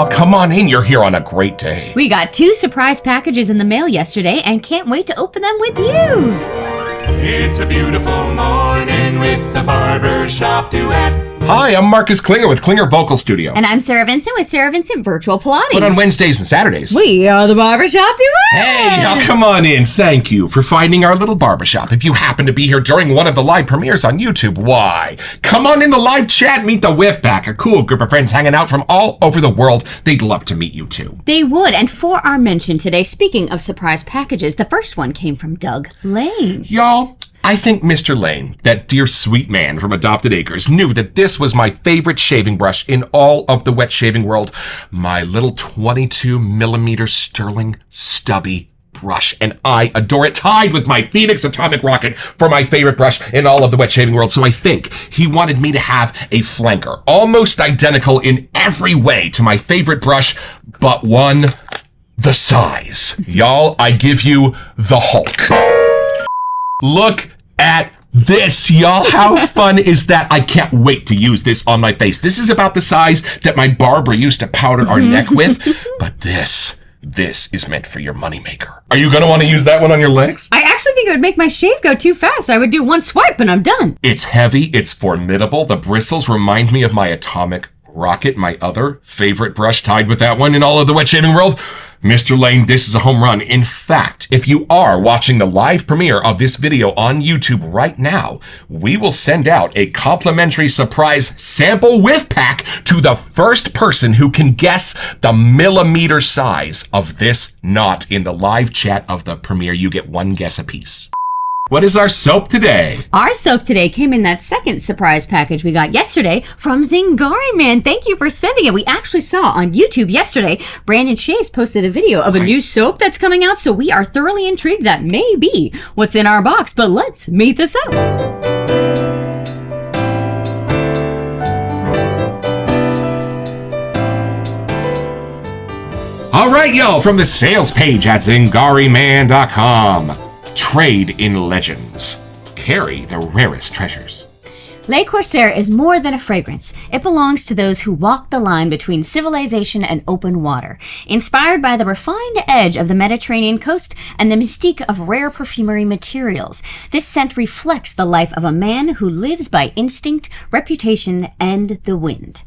y'all. Come on in. You're here on a great day. We got 2 surprise packages in the mail yesterday and can't wait to open them with you. It's a beautiful morning with the Barbershop Duet. Hi, I'm Marcus Klinger with Klinger Vocal Studio. And I'm Sarah Vincent with Sarah Vincent Virtual Pilates. But on Wednesdays and Saturdays, we are the Barbershop Duet. Hey, y'all, come on in. Thank you for finding our little barbershop. If you happen to be here during one of the live premieres on YouTube, why? Come on in the live chat, meet the Whiff Pack, a cool group of friends hanging out from all over the world. They'd love to meet you too. They would. And for our mention today, speaking of surprise packages, the first one came from Doug Lane. Y'all, I think Mr. Lane, that dear sweet man from Adopted Acres, knew that this was my favorite shaving brush in all of the wet shaving world. My little 22 millimeter sterling stubby brush, and I adore it, tied with my Phoenix Atomic Rocket for my favorite brush in all of the wet shaving world. So I think he wanted me to have a flanker, almost identical in every way to my favorite brush, but one, the size. Y'all, I give you the Hulk. Look at this, y'all. How fun is that? I can't wait to use this on my face. This is about the size that my barber used to powder our neck with, but this is meant for your moneymaker. Are you going to want to use that one on your legs? I actually think it would make my shave go too fast. I would do one swipe and I'm done. It's heavy. It's formidable. The bristles remind me of my Atomic Rocket, my other favorite brush, tied with that one in all of the wet shaving world. Mr. Lane, this is a home run. In fact, if you are watching the live premiere of this video on YouTube right now, we will send out a complimentary surprise sample Whiff Pack to the first person who can guess the millimeter size of this knot in the live chat of the premiere. You get one guess apiece. What is our soap today? Our soap today came in that second surprise package we got yesterday from Zingari, man. Thank you for sending it. We actually saw on YouTube yesterday, Brandon Shaves posted a video of a new soap that's coming out, so we are thoroughly intrigued that may be what's in our box, but let's meet the soap. All right, y'all, from the sales page at zingariman.com. Trade in legends. Carry the rarest treasures. Le Corsaire is more than a fragrance. It belongs to those who walk the line between civilization and open water. Inspired by the refined edge of the Mediterranean coast and the mystique of rare perfumery materials, this scent reflects the life of a man who lives by instinct, reputation, and the wind.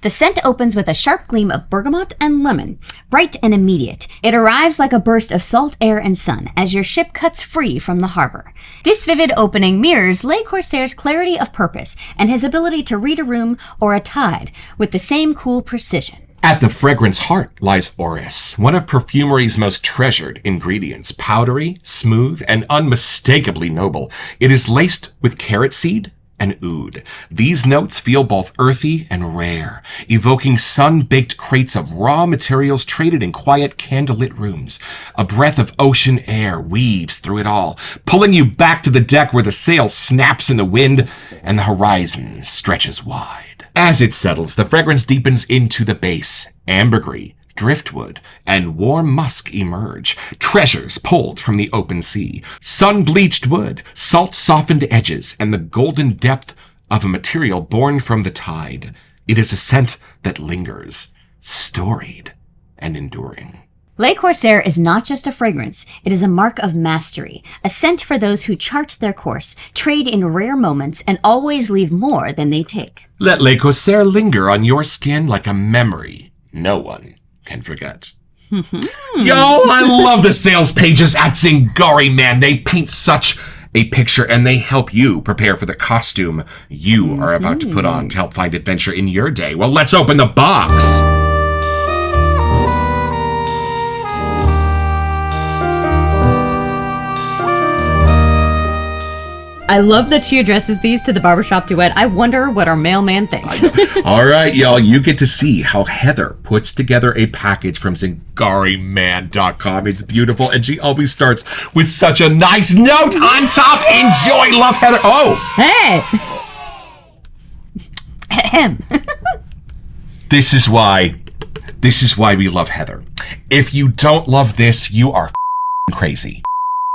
The scent opens with a sharp gleam of bergamot and lemon, bright and immediate. It arrives like a burst of salt air and sun as your ship cuts free from the harbor. This vivid opening mirrors Le Corsaire's clarity of purpose and his ability to read a room or a tide with the same cool precision. At the fragrance heart lies orris, one of perfumery's most treasured ingredients. Powdery, smooth, and unmistakably noble, it is laced with carrot seed and oud. These notes feel both earthy and rare, evoking sun-baked crates of raw materials traded in quiet, candlelit rooms. A breath of ocean air weaves through it all, pulling you back to the deck where the sail snaps in the wind and the horizon stretches wide. As it settles, the fragrance deepens into the base. Ambergris, driftwood, and warm musk emerge, treasures pulled from the open sea. Sun-bleached wood, salt-softened edges, and the golden depth of a material born from the tide. It is a scent that lingers, storied and enduring. Le Corsaire is not just a fragrance, it is a mark of mastery, a scent for those who chart their course, trade in rare moments, and always leave more than they take. Let Le Corsaire linger on your skin like a memory no one can forget. Yo, I love the sales pages at Zingari, man. They paint such a picture and they help you prepare for the costume you are about to put on to help find adventure in your day. Well, let's open the box. I love that she addresses these to the Barbershop Duet. I wonder what our mailman thinks. All right, y'all, you get to see how Heather puts together a package from ZingariMan.com. It's beautiful, and she always starts with such a nice note on top. Enjoy, love, Heather. Oh! Hey! Ahem. This is why we love Heather. If you don't love this, you are crazy.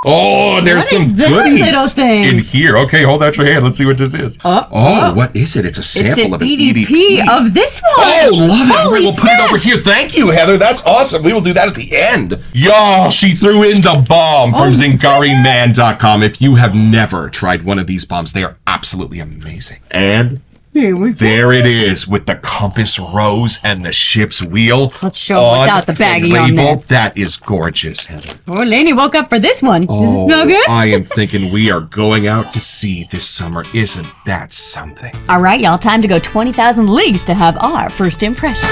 Oh, there's What some is that goodies little thing? in here. Okay, hold out your hand. Let's see what this is. What is it? It's a It's sample an of an EDP of this one. Oh, love it. Holy We'll put it over smokes. here. Thank you, Heather. That's awesome. We will do that at the end. Y'all, she threw in the bomb from ZingariMan.com. If you have never tried one of these bombs, they are absolutely amazing. And Here we go. there it is with the compass rose and the ship's wheel. Let's show it without the baggie on there. That is gorgeous, Heather. Oh, Lainey woke up for this one. Does it smell good? I am thinking we are going out to sea this summer. Isn't that something? All right, y'all. Time to go 20,000 leagues to have our first impression.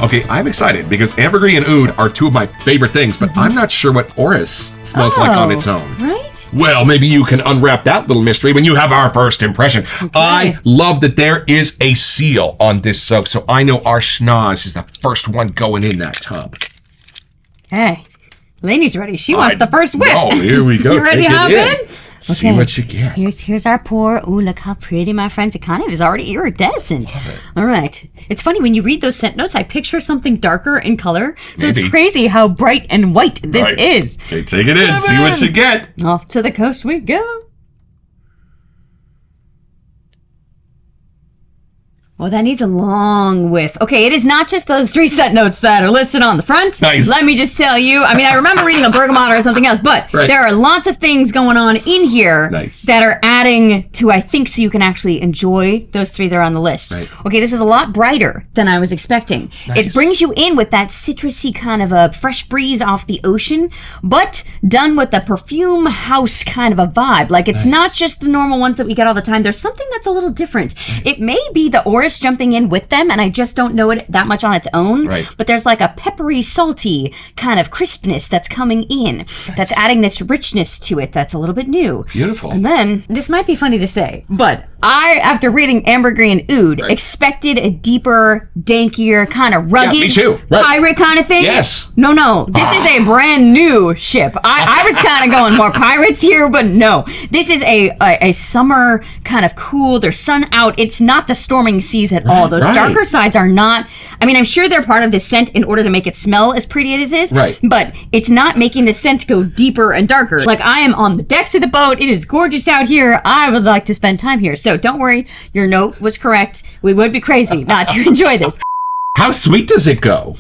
Okay, I'm excited because ambergris and oud are two of my favorite things, but I'm not sure what orris smells like on its own. Right? Well, maybe you can unwrap that little mystery when you have our first impression. I love that there is a seal on this soap, so I know our schnoz is the first one going in that tub. Okay. Lainey's ready. She wants the first whip. Oh, here we go. You ready to Take hop it in? See Okay. what you get. Here's our pour. Ooh, look how pretty, my friends. It kind of is already iridescent. Love it. All right. It's funny when you read those scent notes, I picture something darker in color. So Maybe. it's crazy how bright and white this Right. is. Okay, take it in. See what you get. Off to the coast we go. Well, that needs a long whiff. Okay, it is not just those 3 scent notes that are listed on the front. Nice. Let me just tell you. I mean, I remember reading a bergamot or something else, but Right. there are lots of things going on in here Nice. that are adding to, I think, so you can actually enjoy those 3 that are on the list. Right. Okay, this is a lot brighter than I was expecting. Nice. It brings you in with that citrusy kind of a fresh breeze off the ocean, but done with a perfume house kind of a vibe. Like, it's not just the normal ones that we get all the time. There's something that's a little different. It may be the orris jumping in with them, and I just don't know it that much on its own. Right. But there's like a peppery, salty kind of crispness that's coming in. That's adding this richness to it that's a little bit new. Beautiful. And then, this might be funny to say, but I, after reading ambergris and oud, Right. expected a deeper, dankier, kind of rugged, me too. Right. pirate kind of thing. Yes. No. This is a brand new ship. I was kind of going more pirates here, but no. This is a summer kind of cool. There's sun out. It's not the storming seas at all. Those Right. darker sides are not. I mean, I'm sure they're part of the scent in order to make it smell as pretty as it is. Right. But it's not making the scent go deeper and darker. Like, I am on the decks of the boat. It is gorgeous out here. I would like to spend time here. So don't worry. Your note was correct. We would be crazy not to enjoy this. How sweet does it go?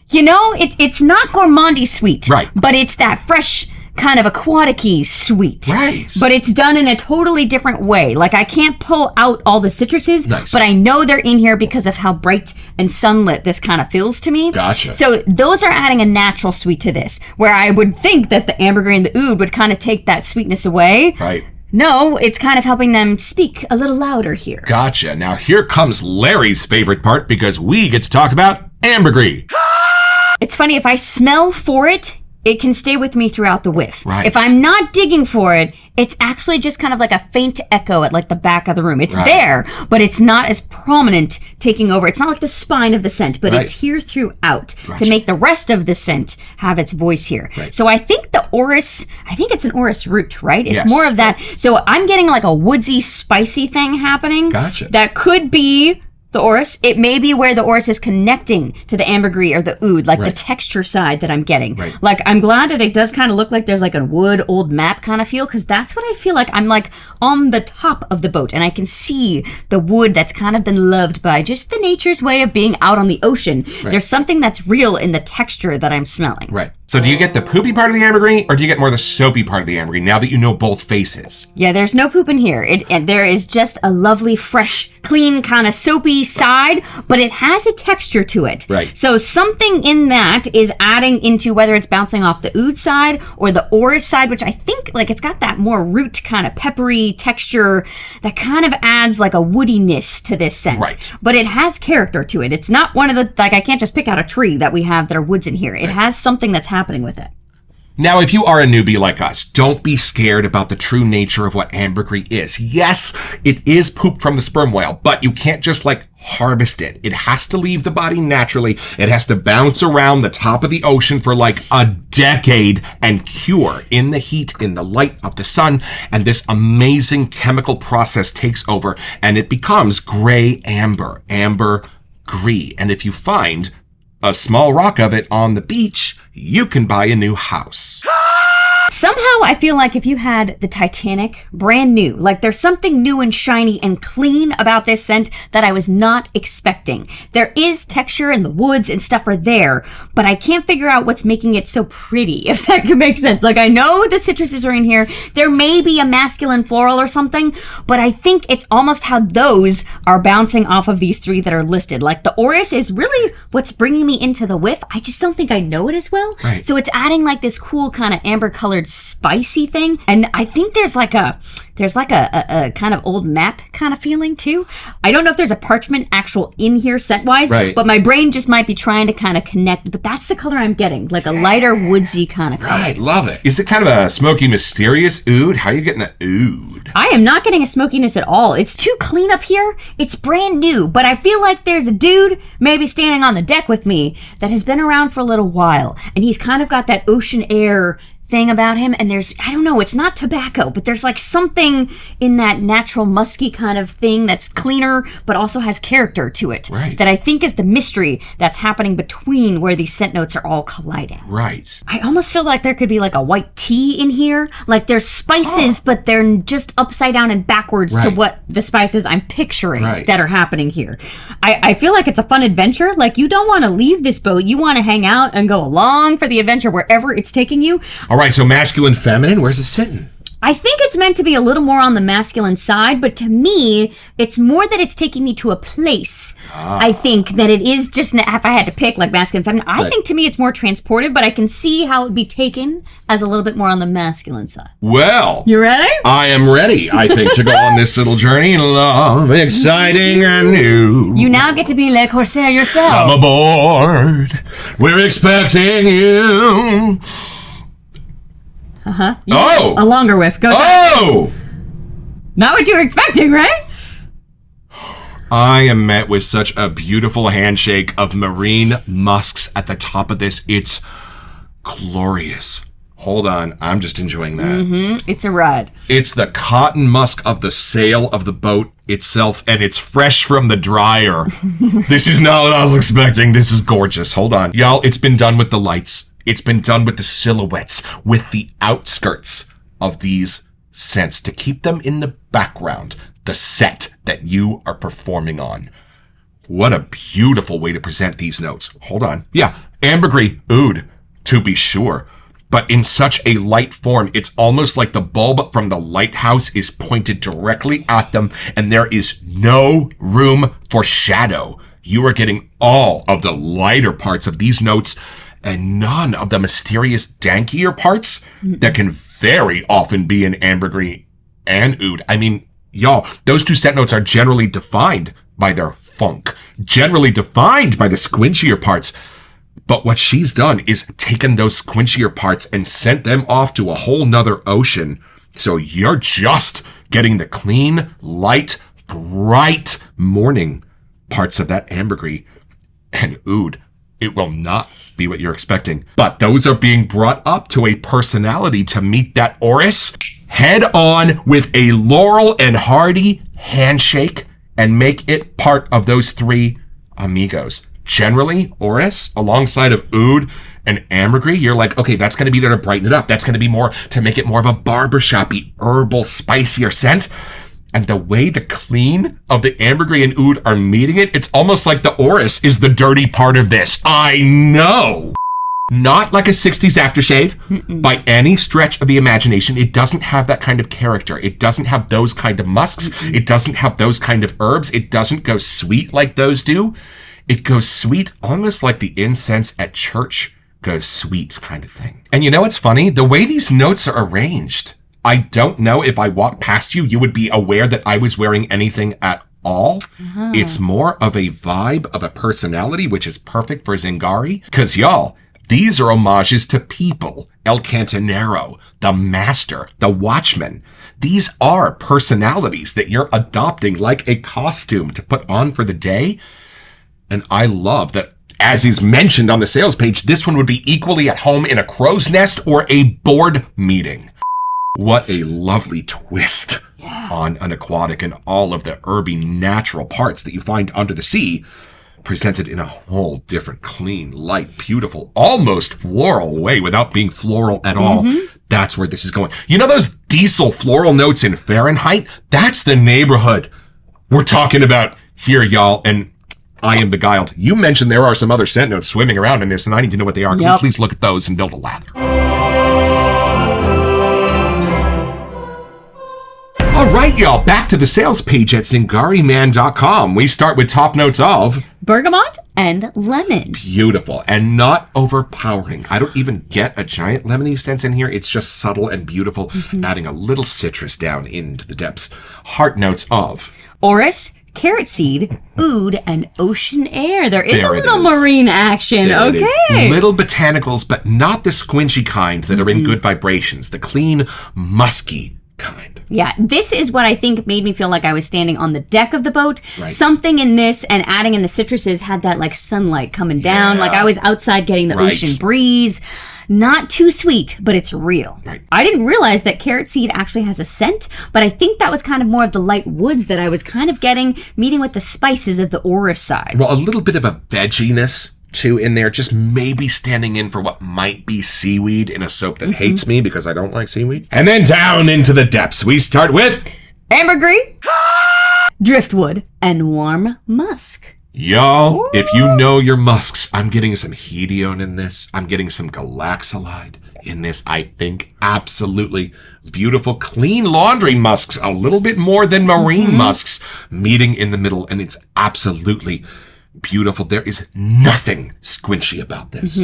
You know, it's not gourmandy sweet. Right. But it's that fresh kind of aquatic-y sweet. Right. But it's done in a totally different way. Like, I can't pull out all the citruses, Nice. but I know they're in here because of how bright and sunlit this kind of feels to me. Gotcha. So those are adding a natural sweet to this, where I would think that the ambergris and the oud would kind of take that sweetness away. Right. No, it's kind of helping them speak a little louder here. Gotcha. Now here comes Larry's favorite part because we get to talk about ambergris. It's funny, if I smell for it, it can stay with me throughout the whiff. Right. If I'm not digging for it, it's actually just kind of like a faint echo at like the back of the room. It's Right. there, but it's not as prominent taking over. It's not like the spine of the scent, but Right. it's here throughout Gotcha. to make the rest of the scent have its voice here. Right. So I think the orris, I think it's an orris root, right? It's Yes. more of that. So I'm getting like a woodsy, spicy thing happening. Gotcha. That could be the orris. It may be where the orris is connecting to the ambergris or the oud, like the Right. texture side that I'm getting. Right. Like, I'm glad that it does kind of look like there's like a wood old map kind of feel, because that's what I feel like. I'm like on the top of the boat and I can see the wood that's kind of been loved by just the nature's way of being out on the ocean. There's something that's real in the texture that I'm smelling. Right. So do you get the poopy part of the ambergris or do you get more the soapy part of the ambergris now that you know both faces? Yeah, there's no poop in here. And there is just a lovely, fresh, clean, kind of soapy side, but it has a texture to it. Right. So something in that is adding into whether it's bouncing off the oud side or the orris side, which I think, like, it's got that more root kind of peppery texture that kind of adds like a woodiness to this scent. Right. But it has character to it. It's not one of the, like, I can't just pick out a tree that we have that are woods in here. It has something that's happening with it. Now, if you are a newbie like us, don't be scared about the true nature of what ambergris is. Yes, it is poop from the sperm whale, but you can't just like harvest it. It has to leave the body naturally. It has to bounce around the top of the ocean for like a decade and cure in the heat, in the light of the sun. And this amazing chemical process takes over and it becomes gray amber. Amber gris. And if you find a small rock of it on the beach, you can buy a new house. Somehow I feel like if you had the Titanic brand new, like there's something new and shiny and clean about this scent that I was not expecting. There is texture and the woods and stuff are there, but I can't figure out what's making it so pretty, if that could make sense. Like I know the citruses are in here. There may be a masculine floral or something, but I think it's almost how those are bouncing off of these three that are listed. Like the orris is really what's bringing me into the whiff. I just don't think I know it as well. Right. So it's adding like this cool kind of amber colored spicy thing, and I think there's like a kind of old map kind of feeling too. I don't know if there's a parchment actual in here scent wise, right, but my brain just might be trying to kind of connect. But that's the color I'm getting, like a lighter woodsy kind of color. Right, love it. Is it kind of a smoky, mysterious oud? How are you getting the oud? I am not getting a smokiness at all. It's too clean up here. It's brand new, but I feel like there's a dude maybe standing on the deck with me that has been around for a little while, and he's kind of got that ocean air thing about him, and there's, I don't know, it's not tobacco, but there's like something in that natural musky kind of thing that's cleaner but also has character to it, right, that I think is the mystery that's happening between where these scent notes are all colliding. Right. I almost feel like there could be like a white tea in here, like there's spices, but they're just upside down and backwards to what the spices I'm picturing that are happening here. I feel like it's a fun adventure. Like you don't want to leave this boat, you want to hang out and go along for the adventure wherever it's taking you. All right, so masculine, feminine, where's it sitting? I think it's meant to be a little more on the masculine side, but to me, it's more that it's taking me to a place. I think that it is just, if I had to pick like masculine, feminine, I think to me it's more transportive, but I can see how it would be taken as a little bit more on the masculine side. Well, you ready? I am ready, I think, to go on this little journey. Love, exciting and new. You now get to be Le Corsaire yourself. I'm aboard. We're expecting you. Uh-huh. Oh! A longer whiff. Go Oh! Not what you were expecting, right? I am met with such a beautiful handshake of marine musks at the top of this. It's glorious. Hold on. I'm just enjoying that. Mm-hmm. It's a ride. It's the cotton musk of the sail of the boat itself, and it's fresh from the dryer. This is not what I was expecting. This is gorgeous. Hold on. Y'all, it's been done with the lights. It's been done with the silhouettes, with the outskirts of these scents to keep them in the background, the set that you are performing on. What a beautiful way to present these notes. Hold on. Yeah, ambergris oud, to be sure. But in such a light form, it's almost like the bulb from the lighthouse is pointed directly at them, and there is no room for shadow. You are getting all of the lighter parts of these notes and none of the mysterious dankier parts that can very often be in ambergris and oud. I mean, y'all, those two scent notes are generally defined by their funk, generally defined by the squinchier parts. But what she's done is taken those squinchier parts and sent them off to a whole nother ocean. So you're just getting the clean, light, bright morning parts of that ambergris and oud. It will not be what you're expecting. But those are being brought up to a personality to meet that orris head on with a Laurel and Hardy handshake and make it part of those three amigos. Generally, orris alongside of oud and ambergris, you're like, okay, that's going to be there to brighten it up. That's going to be more to make it more of a barbershop-y, herbal, spicier scent. And the way the clean of the ambergris and oud are meeting it, it's almost like the orris is the dirty part of this. I know. Not like a 60s aftershave by any stretch of the imagination. It doesn't have that kind of character. It doesn't have those kind of musks. It doesn't have those kind of herbs. It doesn't go sweet like those do. It goes sweet almost like the incense at church goes sweet kind of thing. And you know what's funny? The way these notes are arranged, I don't know if I walked past you, you would be aware that I was wearing anything at all. It's more of a vibe of a personality, which is perfect for Zingari. Because y'all, these are homages to people. El Cantonero, the Master, the Watchman. These are personalities that you're adopting like a costume to put on for the day. And I love that, as is mentioned on the sales page, this one would be equally at home in a crow's nest or a board meeting. What a lovely twist on an aquatic and all of the herby natural parts that you find under the sea. presented in a whole different, clean, light, beautiful, almost floral way without being floral at all. That's where this is going. You know those diesel floral notes in Fahrenheit? That's the neighborhood we're talking about here, y'all. And I am beguiled. You mentioned there are some other scent notes swimming around in this, and I need to know what they are. Can we please look at those and build a lather? All right, y'all, back to the sales page at zingariman.com. We start with top notes of bergamot and lemon. Beautiful and not overpowering. I don't even get a giant lemony sense in here. It's just subtle and beautiful, adding a little citrus down into the depths. Heart notes of orris, carrot seed, oud, and ocean air. There is a There it little is. marine action. There it is. Okay. Little botanicals, but not the squinchy kind that are in good vibrations. The clean, musky kind. Yeah, this is what I think made me feel like I was standing on the deck of the boat. Right. Something in this and adding in the citruses had that like sunlight coming down. Like I was outside getting the Right. ocean breeze. Not too sweet, but it's real. Right. I didn't realize that carrot seed actually has a scent, but I think that was kind of more of the light woods that I was kind of getting, meeting with the spices of the orris side. Well, a little bit of a vegginess too in there, just maybe standing in for what might be seaweed in a soap that hates me because I don't like seaweed. And then down into the depths, we start with Ambergris, driftwood, and warm musk. y'all. If you know your musks, I'm getting some hedione in this. I'm getting some galaxolide in this. I think absolutely beautiful, clean laundry musks, a little bit more than marine musks, meeting in the middle, and it's absolutely beautiful. There is nothing squinchy about this.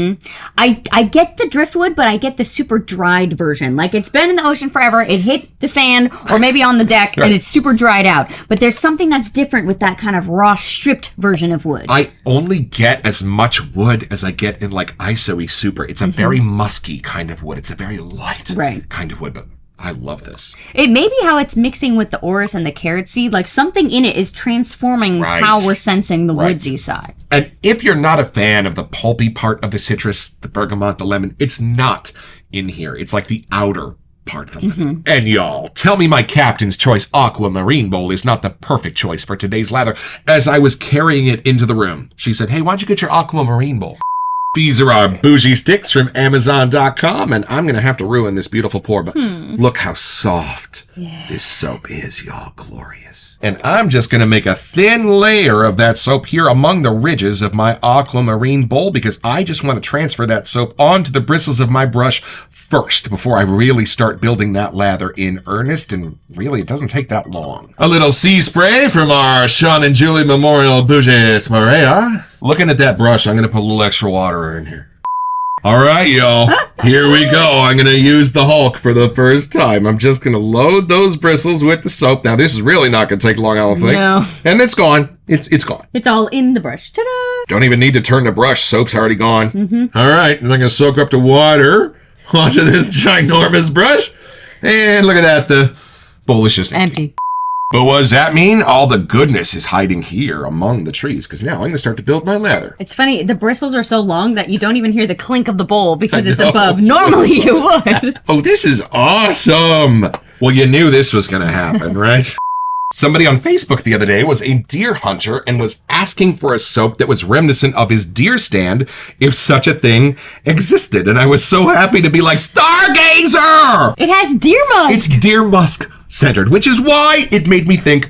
I get the driftwood, but I get the super dried version. Like it's been in the ocean forever. It hit the sand or maybe on the deck and it's super dried out. But there's something that's different with that kind of raw stripped version of wood. I only get as much wood as I get in like ISO-y super. It's a very musky kind of wood. It's a very light kind of wood, but I love this. It may be how it's mixing with the orris and the carrot seed. Like something in it is transforming how we're sensing the woodsy side. And if you're not a fan of the pulpy part of the citrus, the bergamot, the lemon, it's not in here. It's like the outer part of it. And y'all, tell me my Captain's Choice Aquamarine Bowl is not the perfect choice for today's lather. As I was carrying it into the room, she said, hey, why don't you get your Aquamarine Bowl? These are our bougie sticks from Amazon.com, and I'm going to have to ruin this beautiful pour, but look how soft this soap is, y'all. Glorious. And I'm just going to make a thin layer of that soap here among the ridges of my aquamarine bowl because I just want to transfer that soap onto the bristles of my brush first before I really start building that lather in earnest, and really it doesn't take that long. A little sea spray from our Sean and Julie Memorial Bouges Maria. Looking at that brush, I'm going to put a little extra water in here. All right, y'all. Here we go. I'm going to use the Hulk for the first time. I'm just going to load those bristles with the soap. Now, this is really not going to take long, I don't think. No. And it's gone. It's gone. It's all in the brush. Ta-da! Don't even need to turn the brush. Soap's already gone. All right. And I'm going to soak up the water onto this ginormous brush. And look at that. The bowl is just Empty. But what does that mean? All the goodness is hiding here among the trees, because now I'm going to start to build my lather. It's funny, the bristles are so long that you don't even hear the clink of the bowl because it's know, above. it's Normally you would. Oh, this is awesome. Well, you knew this was going to happen, right? Somebody on Facebook the other day was a deer hunter and was asking for a soap that was reminiscent of his deer stand if such a thing existed. And I was so happy to be like, Stargazer! It has deer musk. It's deer musk centered, which is why it made me think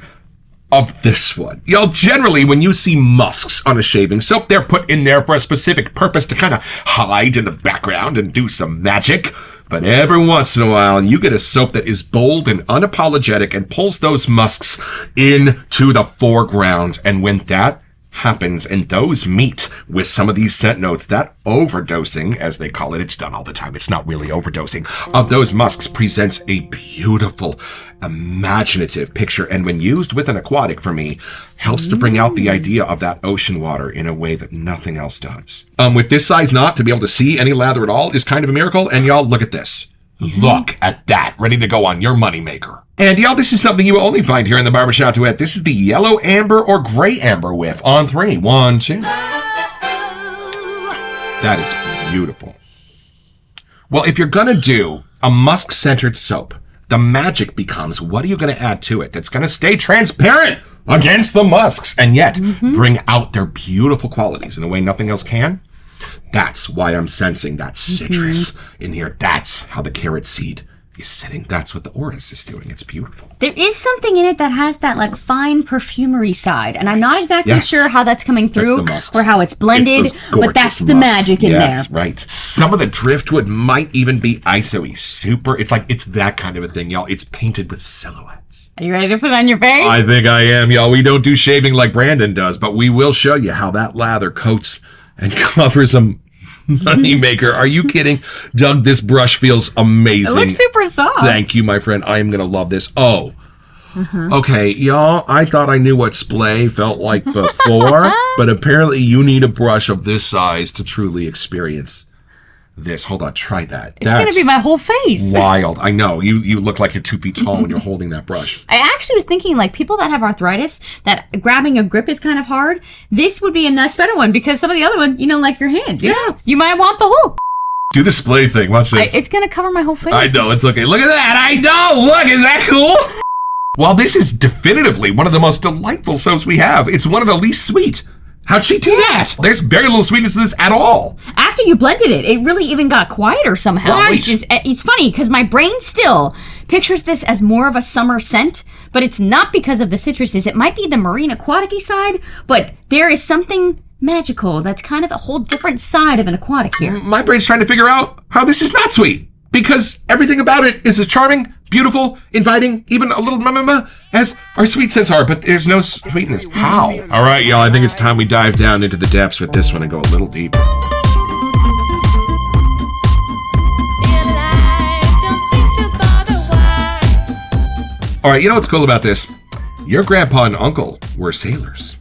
of this one. Y'all, generally, when you see musks on a shaving soap, they're put in there for a specific purpose to kind of hide in the background and do some magic. But every once in a while, you get a soap that is bold and unapologetic and pulls those musks into the foreground. And when that happens and those meet with some of these scent notes, that overdosing, as they call it, it's done all the time, it's not really overdosing, of those musks presents a beautiful, imaginative picture. And when used with an aquatic, for me, helps to bring out the idea of that ocean water in a way that nothing else does. With this size knot, to be able to see any lather at all is kind of a miracle. And y'all, look at this. Look at that, ready to go on your moneymaker. And y'all, this is something you will only find here in the Barbershop Duet. This is the yellow amber or gray amber whiff on 3. 1, 2. That is beautiful. Well, if you're gonna do a musk-centered soap, the magic becomes, what are you gonna add to it that's gonna stay transparent against the musks and yet bring out their beautiful qualities in a way nothing else can. That's why I'm sensing that citrus in here. That's how the carrot seed is sitting. That's what the orris is doing. It's beautiful. There is something in it that has that like fine perfumery side, and I'm not exactly sure how that's coming through or how it's blended, but that's the magic in there. Right. Some of the driftwood might even be iso-y. Super. It's like, it's that kind of a thing, y'all. It's painted with silhouettes. Are you ready to put it on your face? I think I am, y'all. We don't do shaving like Brandon does, but we will show you how that lather coats and covers a moneymaker. Are you kidding? Doug, this brush feels amazing. It looks super soft. Thank you, my friend. I am going to love this. Oh, okay, y'all. I thought I knew what splay felt like before, but apparently you need a brush of this size to truly experience this. Hold on, try that. It's going to be my whole face. Wild. I know. You look like you're 2 feet tall when you're holding that brush. I actually was thinking, like, people that have arthritis, that grabbing a grip is kind of hard, this would be a much better one, because some of the other ones, like your hands. Yeah. You might want the whole... Do the splay thing. Watch this. It's going to cover my whole face. I know. It's okay. Look at that. I know. Look. Is that cool? Well, this is definitively one of the most delightful soaps we have. It's one of the least sweet. How'd she do that? There's very little sweetness in this at all. After you blended it, it really even got quieter somehow. Right. Which is, it's funny, because my brain still pictures this as more of a summer scent, but it's not because of the citruses. It might be the marine aquatic-y side, but there is something magical that's kind of a whole different side of an aquatic here. My brain's trying to figure out how this is not sweet, because everything about it is as charming, beautiful, inviting, even a little as our sweet scents are, but there's no sweetness. How? All right, y'all, I think it's time we dive down into the depths with this one and go a little deeper. All right, you know what's cool about this? Your grandpa and uncle were sailors.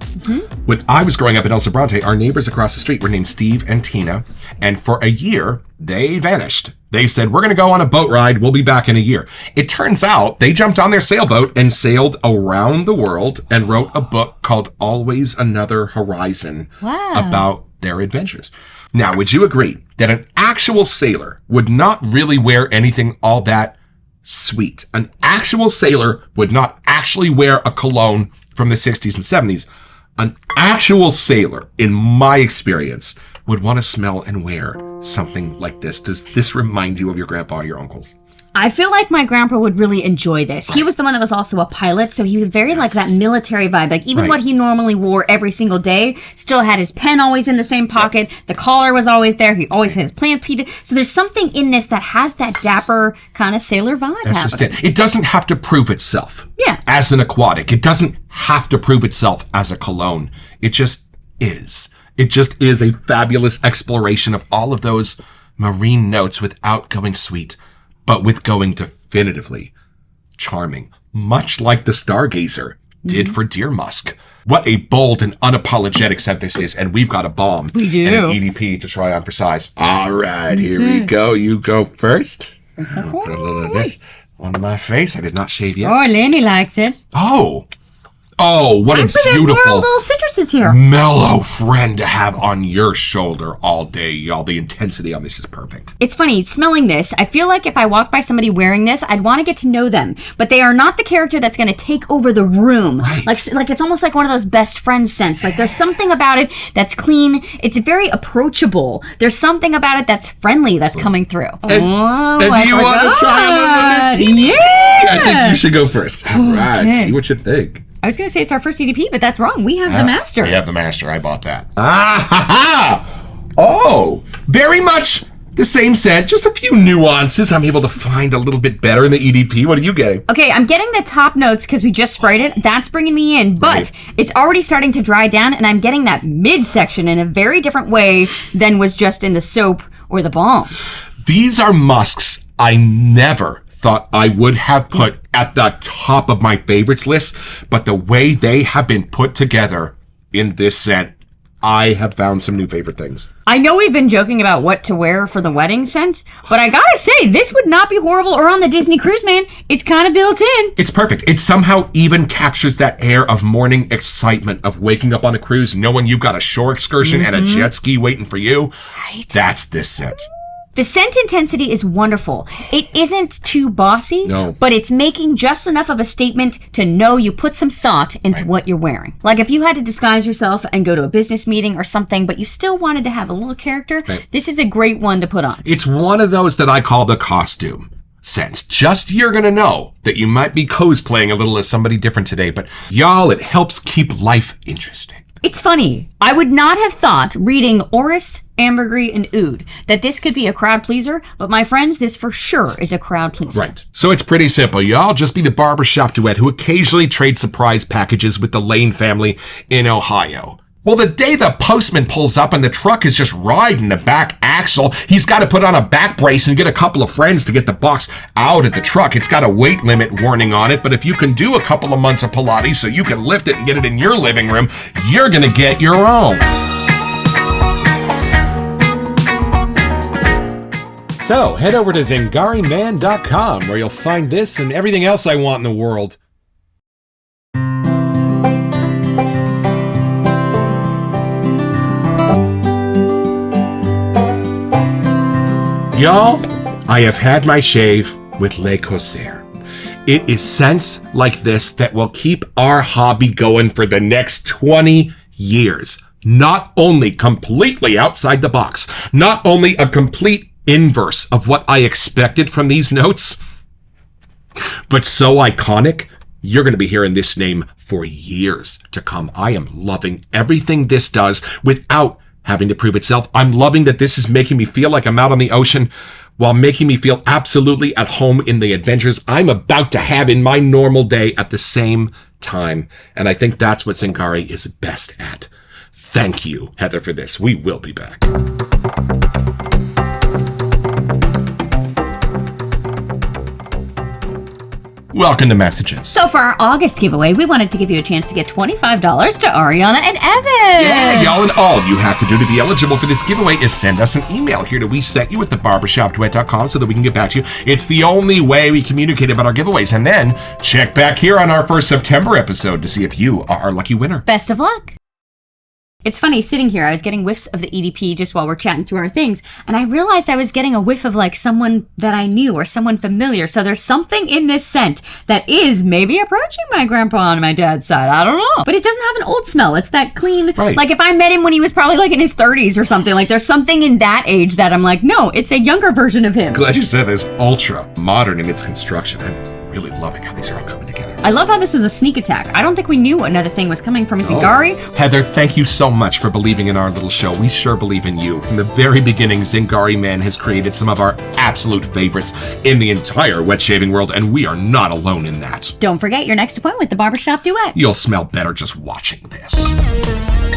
When I was growing up in El Sobrante, our neighbors across the street were named Steve and Tina, and for a year, they vanished. They said, we're going to go on a boat ride. We'll be back in a year. It turns out they jumped on their sailboat and sailed around the world and wrote a book called Always Another Horizon about their adventures. Now, would you agree that an actual sailor would not really wear anything all that sweet? An actual sailor would not actually wear a cologne from the 60s and 70s. An actual sailor, in my experience, would want to smell and wear something like this. Does this remind you of your grandpa or your uncles? I feel like my grandpa would really enjoy this. He was the one that was also a pilot, so he was very like that military vibe. Like even what he normally wore every single day, still had his pen always in the same pocket. The collar was always there. He always had his plant peated. So there's something in this that has that dapper kind of sailor vibe happening. It doesn't have to prove itself. Yeah. As an aquatic. It doesn't have to prove itself as a cologne. It just is. It just is a fabulous exploration of all of those marine notes without going sweet, but with going definitively charming, much like the Stargazer did for Deer Musk. What a bold and unapologetic scent this is, and we've got a bomb. We do. And an EDP to try on for size. All right, here we go. You go first. I'll put a little of this on my face. I did not shave yet. Oh, Lenny likes it. Oh, what Actually, a beautiful, there's more little citruses here. mellow friend to have on your shoulder all day, y'all. The intensity on this is perfect. It's funny, smelling this, I feel like if I walked by somebody wearing this, I'd want to get to know them. But they are not the character that's going to take over the room. Right. Like it's almost like one of those best friend scents. Like there's something about it that's clean. It's very approachable. There's something about it that's friendly that's coming through. And do you want to try a little of this? Yeah. I think you should go first. All right, Okay. see what you think. I was going to say it's our first EDP, but that's wrong. We have the master. We have the master. I bought that. Ah, ha, ha. Oh, very much the same scent, just a few nuances I'm able to find a little bit better in the EDP. What are you getting? Okay, I'm getting the top notes because we just sprayed it. That's bringing me in, but it's already starting to dry down, and I'm getting that midsection in a very different way than was just in the soap or the balm. These are musks I never thought I would have put at the top of my favorites list, but the way they have been put together in this scent, I have found some new favorite things. I know we've been joking about what to wear for the wedding scent, but I gotta say, this would not be horrible or on the Disney Cruise, man. It's kind of built in. It's perfect. It somehow even captures that air of morning excitement of waking up on a cruise, knowing you've got a shore excursion and a jet ski waiting for you. Right. That's this scent. The scent intensity is wonderful. It isn't too bossy, No. but it's making just enough of a statement to know you put some thought into what you're wearing. Like if you had to disguise yourself and go to a business meeting or something, but you still wanted to have a little character, this is a great one to put on. It's one of those that I call the costume sense. Just you're gonna know that you might be cosplaying a little as somebody different today, but y'all, it helps keep life interesting. It's funny. I would not have thought, reading Orris, Ambergris, and Oud, that this could be a crowd pleaser, but my friends, this for sure is a crowd pleaser. Right. So it's pretty simple. Y'all just be the Barbershop Duet who occasionally trade surprise packages with the Lane family in Ohio. Well, the day the postman pulls up and the truck is just riding the back axle, he's got to put on a back brace and get a couple of friends to get the box out of the truck. It's got a weight limit warning on it, but if you can do a couple of months of Pilates so you can lift it and get it in your living room, you're going to get your own. So head over to ZingariMan.com where you'll find this and everything else I want in the world. Y'all, I have had my shave with Le Corsaire. It is scents like this that will keep our hobby going for the next 20 years. Not only completely outside the box, not only a complete inverse of what I expected from these notes, but so iconic, you're going to be hearing this name for years to come. I am loving everything this does without having to prove itself. I'm loving that this is making me feel like I'm out on the ocean while making me feel absolutely at home in the adventures I'm about to have in my normal day at the same time. And I think that's what Zingari is best at. Thank you, Heather, for this. We will be back. Welcome to Messages. So for our August giveaway, we wanted to give you a chance to get $25 to Ariana and Evan. Yeah, y'all, and all you have to do to be eligible for this giveaway is send us an email here to WeSetYou at thebarbershopduet.com so that we can get back to you. It's the only way we communicate about our giveaways. And then check back here on our first September episode to see if you are our lucky winner. Best of luck. It's funny, sitting here, I was getting whiffs of the EDP just while we're chatting through our things, and I realized I was getting a whiff of like someone that I knew or someone familiar. So there's something in this scent that is maybe approaching my grandpa on my dad's side. I don't know. But it doesn't have an old smell. It's that clean, right. Like if I met him when he was probably like in his 30s or something, like there's something in that age that I'm like, no, it's a younger version of him. Glad you said this. Ultra modern in its construction. I'm really loving how these are all coming together. I love how this was a sneak attack. I don't think we knew another thing was coming from Zingari. Heather, thank you so much for believing in our little show. We sure believe in you. From the very beginning, Zingari Man has created some of our absolute favorites in the entire wet shaving world, and we are not alone in that. Don't forget your next appointment with the Barbershop Duet. You'll smell better just watching this.